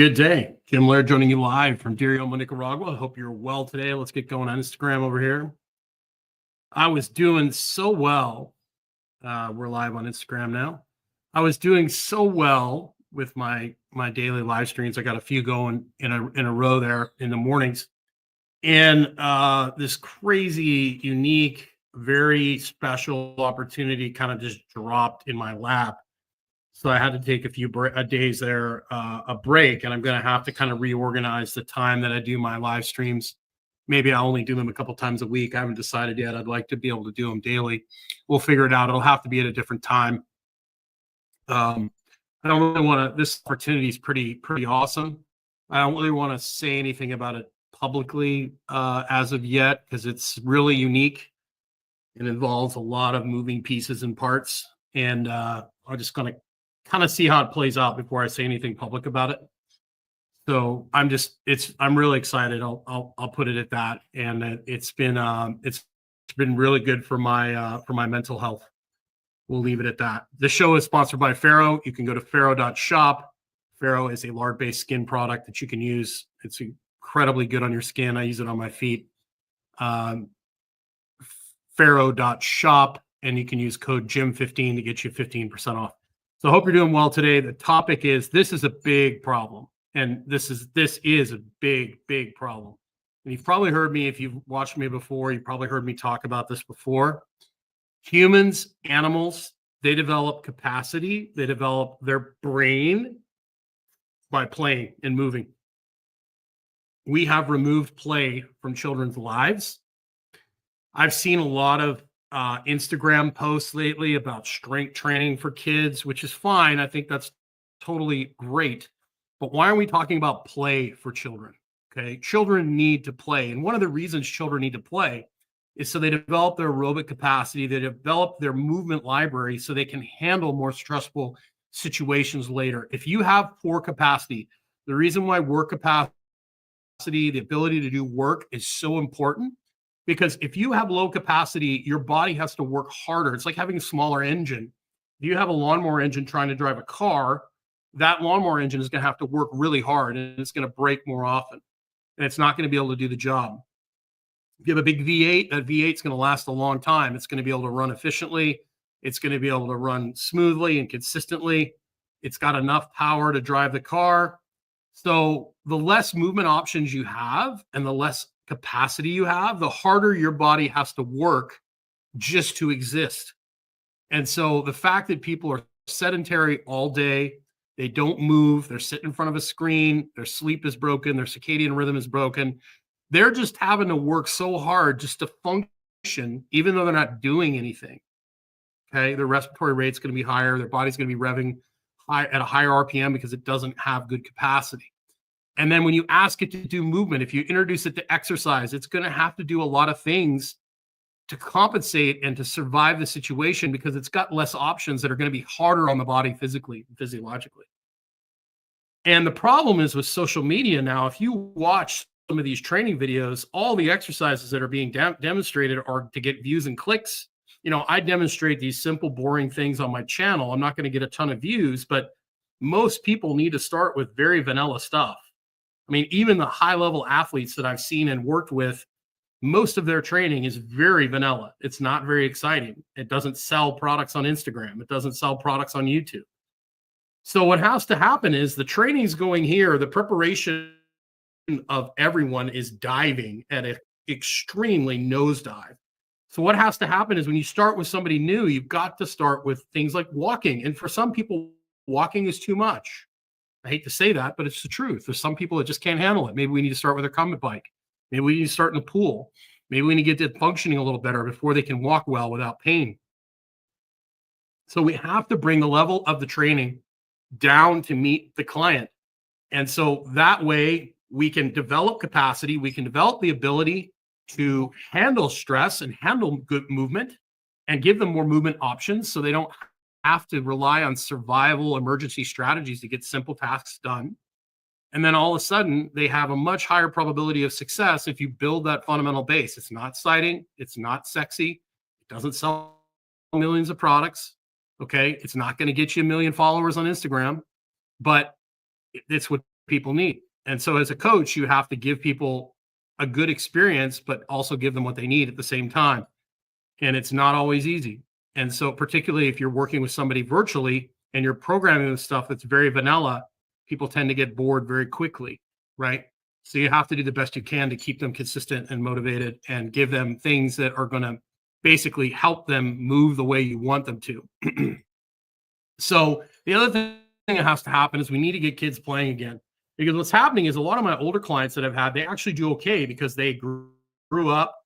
Good day. Jim Laird joining you live from Dirio, Nicaragua. I hope you're well today. Let's get going on Instagram over here. I was doing so well. We're live on Instagram now. I was doing so well with my daily live streams. I got a few going in a row there in the mornings. And this crazy, unique, very special opportunity kind of just dropped in my lap. So I had to take a few days there, a break, and I'm going to have to kind of reorganize the time that I do my live streams. Maybe I'll only do them a couple times a week. I haven't decided yet. I'd like to be able to do them daily. We'll figure it out. It'll have to be at a different time. I don't really want to. This opportunity is pretty awesome. I don't really want to say anything about it publicly as of yet because it's really unique. It involves a lot of moving pieces and parts, and I'm just going to kind of see how it plays out before I say anything public about it. So I'm really excited. I'll put it at that. And it's been really good for my mental health. We'll leave it at that. This show is sponsored by Pharaoh. You can go to pharaoh.shop. Pharaoh is a lard-based skin product that you can use. It's incredibly good on your skin. I use it on my feet. Pharaoh.shop, and you can use code JIM15 to get you 15% off. So I hope you're doing well today. The topic is, this is a big problem. And this is a big problem. And you've probably heard me, if you've watched me before, you probably heard me talk about this before. Humans, animals, they develop capacity. They develop their brain by playing and moving. We have removed play from children's lives. I've seen a lot of Instagram posts lately about strength training for kids, which is fine. I think that's totally great. But why are we talking about play for children? Okay. Children need to play. And one of the reasons children need to play is so they develop their aerobic capacity, they develop their movement library so they can handle more stressful situations later. If you have poor capacity, the reason why work capacity, the ability to do work, is so important. Because if you have low capacity, your body has to work harder. It's like having a smaller engine. If you have a lawnmower engine trying to drive a car, that lawnmower engine is going to have to work really hard, and it's going to break more often. And it's not going to be able to do the job. If you have a big V8, that V8 is going to last a long time. It's going to be able to run efficiently. It's going to be able to run smoothly and consistently. It's got enough power to drive the car. So the less movement options you have and the less capacity you have, the harder your body has to work just to exist. And so the fact that people are sedentary all day, they don't move, they're sitting in front of a screen, their sleep is broken, their circadian rhythm is broken. They're just having to work so hard just to function, even though they're not doing anything. Okay, their respiratory rate's going to be higher, their body's going to be revving high at a higher RPM because it doesn't have good capacity. And then when you ask it to do movement, if you introduce it to exercise, it's going to have to do a lot of things to compensate and to survive the situation because it's got less options that are going to be harder on the body physically and physiologically. And the problem is with social media now, if you watch some of these training videos, all the exercises that are being demonstrated are to get views and clicks. You know, I demonstrate these simple, boring things on my channel. I'm not going to get a ton of views, but most people need to start with very vanilla stuff. I mean, even the high-level athletes that I've seen and worked with, most of their training is very vanilla. It's not very exciting. It doesn't sell products on Instagram. It doesn't sell products on YouTube. So what has to happen is the training's going here. The preparation of everyone is diving at an extremely nosedive. So what has to happen is when you start with somebody new, you've got to start with things like walking. And for some people, walking is too much. I hate to say that, but it's the truth. There's some people that just can't handle it. Maybe we need to start with a recumbent bike. Maybe we need to start in a pool. Maybe we need to get it functioning a little better before they can walk well without pain. So we have to bring the level of the training down to meet the client. And so that way we can develop capacity. We can develop the ability to handle stress and handle good movement and give them more movement options so they don't have to rely on survival emergency strategies to get simple tasks done. And then all of a sudden, they have a much higher probability of success if you build that fundamental base. It's not exciting. It's not sexy. It doesn't sell millions of products. Okay. It's not going to get you 1 million followers on Instagram, but it's what people need. And so as a coach, you have to give people a good experience, but also give them what they need at the same time. And it's not always easy. And so particularly if you're working with somebody virtually and you're programming with stuff that's very vanilla, people tend to get bored very quickly, right? So you have to do the best you can to keep them consistent and motivated and give them things that are going to basically help them move the way you want them to. So the other thing that has to happen is we need to get kids playing again, because what's happening is a lot of my older clients that I've had, they actually do okay because they grew up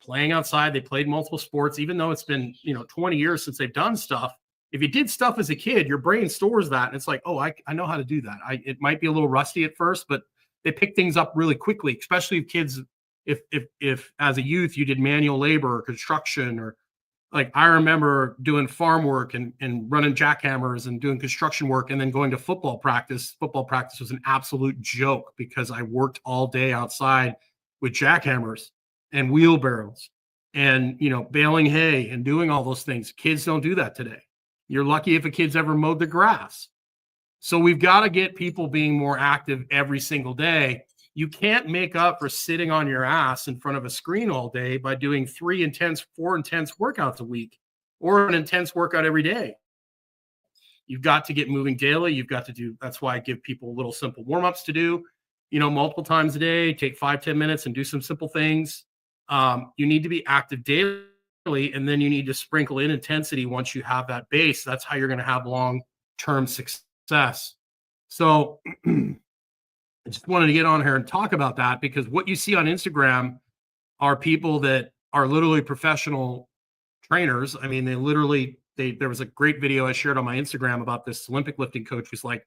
playing outside. They played multiple sports, even though it's been, 20 years since they've done stuff. If you did stuff as a kid, your brain stores that. And it's like, oh, I know how to do that. It might be a little rusty at first, but they pick things up really quickly, especially if kids, if as a youth you did manual labor or construction, or like I remember doing farm work and running jackhammers and doing construction work and then going to football practice. Football practice was an absolute joke because I worked all day outside with jackhammers and wheelbarrows and, baling hay and doing all those things. Kids don't do that today. You're lucky if a kid's ever mowed the grass. So we've got to get people being more active every single day. You can't make up for sitting on your ass in front of a screen all day by doing 4 intense workouts a week or an intense workout every day. You've got to get moving daily. You've got to do, that's why I give people little simple warm-ups to do, multiple times a day, take 5-10 minutes and do some simple things. You need to be active daily, and then you need to sprinkle in intensity once you have that base. That's how you're going to have long-term success. So I just wanted to get on here and talk about that, because what you see on Instagram are people that are literally professional trainers. I mean, there was a great video I shared on my Instagram about this Olympic lifting coach who's like,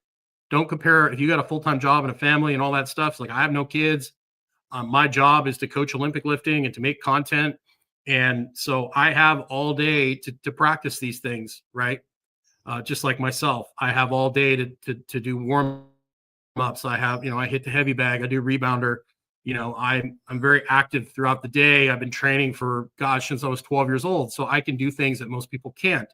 don't compare, if you got a full-time job and a family and all that stuff. It's like, I have no kids. My job is to coach Olympic lifting and to make content. And so I have all day to practice these things, right? Just like myself, I have all day to do warm-ups. I have, I hit the heavy bag, I do rebounder. I'm very active throughout the day. I've been training for, since I was 12 years old. So I can do things that most people can't.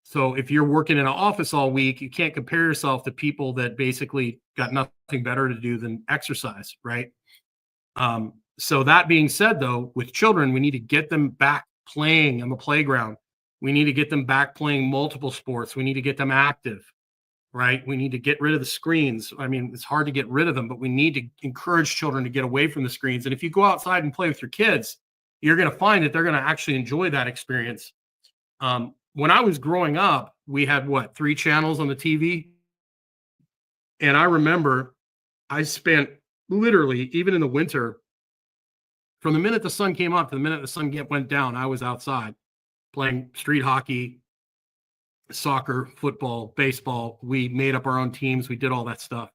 So if you're working in an office all week, you can't compare yourself to people that basically got nothing better to do than exercise, right? So that being said, though, with children, we need to get them back playing on the playground. We need to get them back playing multiple sports. We need to get them active, right? We need to get rid of the screens. I mean, it's hard to get rid of them, but we need to encourage children to get away from the screens. And if you go outside and play with your kids, you're going to find that they're going to actually enjoy that experience. When I was growing up, we had 3 channels on the TV. And I remember I spent literally, even in the winter, from the minute the sun came up to the minute the sun went down, I was outside playing street hockey, soccer, football, baseball. We made up our own teams. We did all that stuff.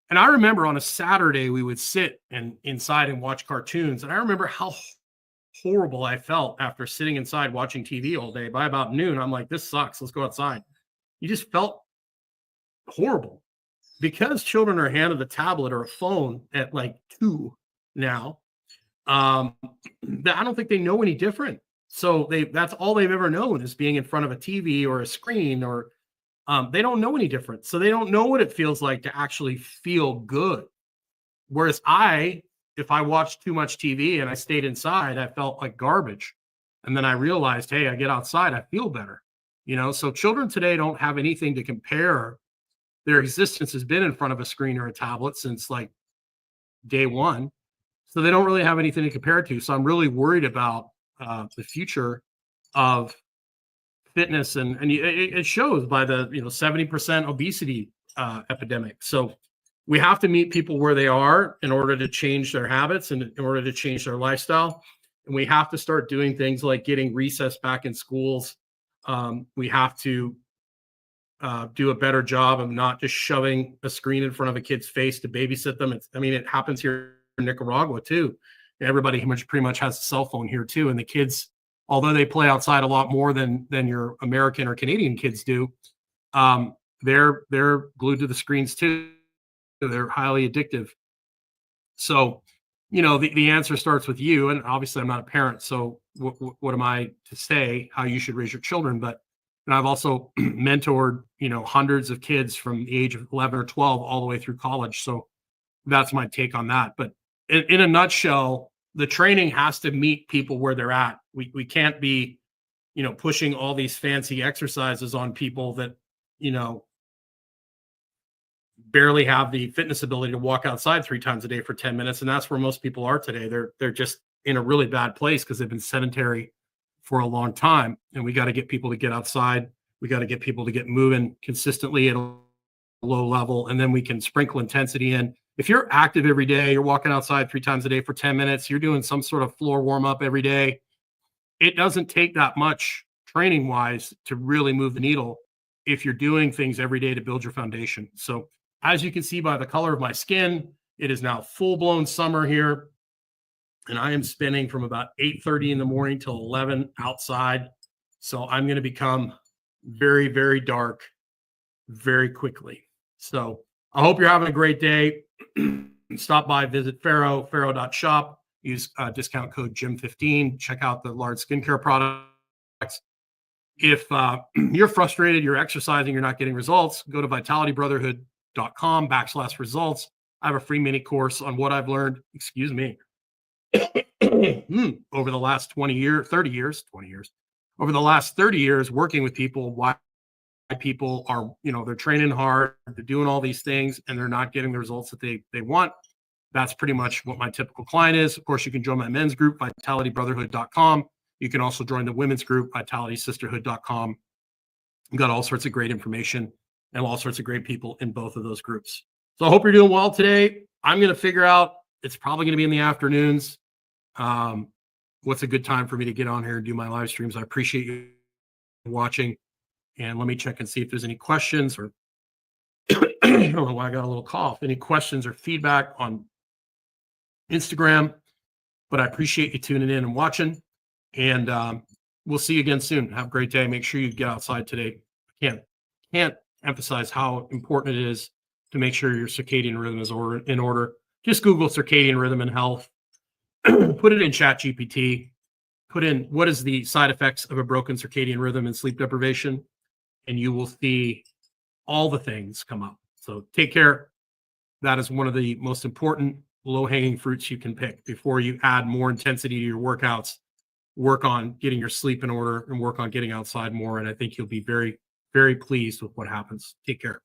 And I remember on a Saturday, we would sit inside and watch cartoons. And I remember how horrible I felt after sitting inside watching TV all day. By about noon, I'm like, this sucks. Let's go outside. You just felt horrible because children are handed a tablet or a phone at 2 now. I don't think they know any different. So that's all they've ever known is being in front of a TV or a screen, or they don't know any different. So they don't know what it feels like to actually feel good. Whereas if I watched too much TV and I stayed inside, I felt like garbage. And then I realized, hey, I get outside, I feel better. So children today don't have anything to compare. Their existence has been in front of a screen or a tablet since day one. So they don't really have anything to compare to. So I'm really worried about the future of fitness, and it shows by the 70% obesity epidemic. So we have to meet people where they are in order to change their habits and in order to change their lifestyle. And we have to start doing things like getting recess back in schools. We have to do a better job of not just shoving a screen in front of a kid's face to babysit them. It happens here in Nicaragua too. Everybody pretty much has a cell phone here too. And the kids, although they play outside a lot more than your American or Canadian kids do, they're glued to the screens too. They're highly addictive. So, the answer starts with you. And obviously I'm not a parent. So what am I to say how you should raise your children? But And I've also mentored, hundreds of kids from the age of 11 or 12 all the way through college. So that's my take on that. But in a nutshell, the training has to meet people where they're at. We can't be, pushing all these fancy exercises on people that, barely have the fitness ability to walk outside 3 times a day for 10 minutes. And that's where most people are today. They're just in a really bad place because they've been sedentary for a long time. And we got to get people to get outside. We got to get people to get moving consistently at a low level. And then we can sprinkle intensity in. If you're active every day, you're walking outside 3 times a day for 10 minutes, you're doing some sort of floor warm up every day. It doesn't take that much training wise to really move the needle if you're doing things every day to build your foundation. So as you can see by the color of my skin, it is now full-blown summer here. And I am spending from about 8:30 in the morning till 11 outside. So I'm going to become very, very dark very quickly. So I hope you're having a great day. Stop by, visit Pharaoh.shop, use discount code GYM15. Check out the large skincare products. If you're frustrated, you're exercising, you're not getting results, go to vitalitybrotherhood.com/results. I have a free mini course on what I've learned, over the last 20 years, over the last 30 years working with people, why people are, they're training hard, they're doing all these things, and they're not getting the results that they want. That's pretty much what my typical client is. Of course, you can join my men's group, vitalitybrotherhood.com. You can also join the women's group, vitalitysisterhood.com. We've got all sorts of great information and all sorts of great people in both of those groups. So I hope you're doing well today. I'm going to figure out, it's probably going to be in the afternoons. What's a good time for me to get on here and do my live streams? I appreciate you watching. And let me check and see if there's any questions or I don't know why I got a little cough. Any questions or feedback on Instagram? But I appreciate you tuning in and watching. And we'll see you again soon. Have a great day. Make sure you get outside today. I can't emphasize how important it is to make sure your circadian rhythm is in order. Just Google circadian rhythm and health. Put it in ChatGPT. Put in what is the side effects of a broken circadian rhythm and sleep deprivation, and you will see all the things come up. So take care. That is one of the most important low-hanging fruits you can pick before you add more intensity to your workouts. Work on getting your sleep in order and work on getting outside more. And I think you'll be very, very pleased with what happens. Take care.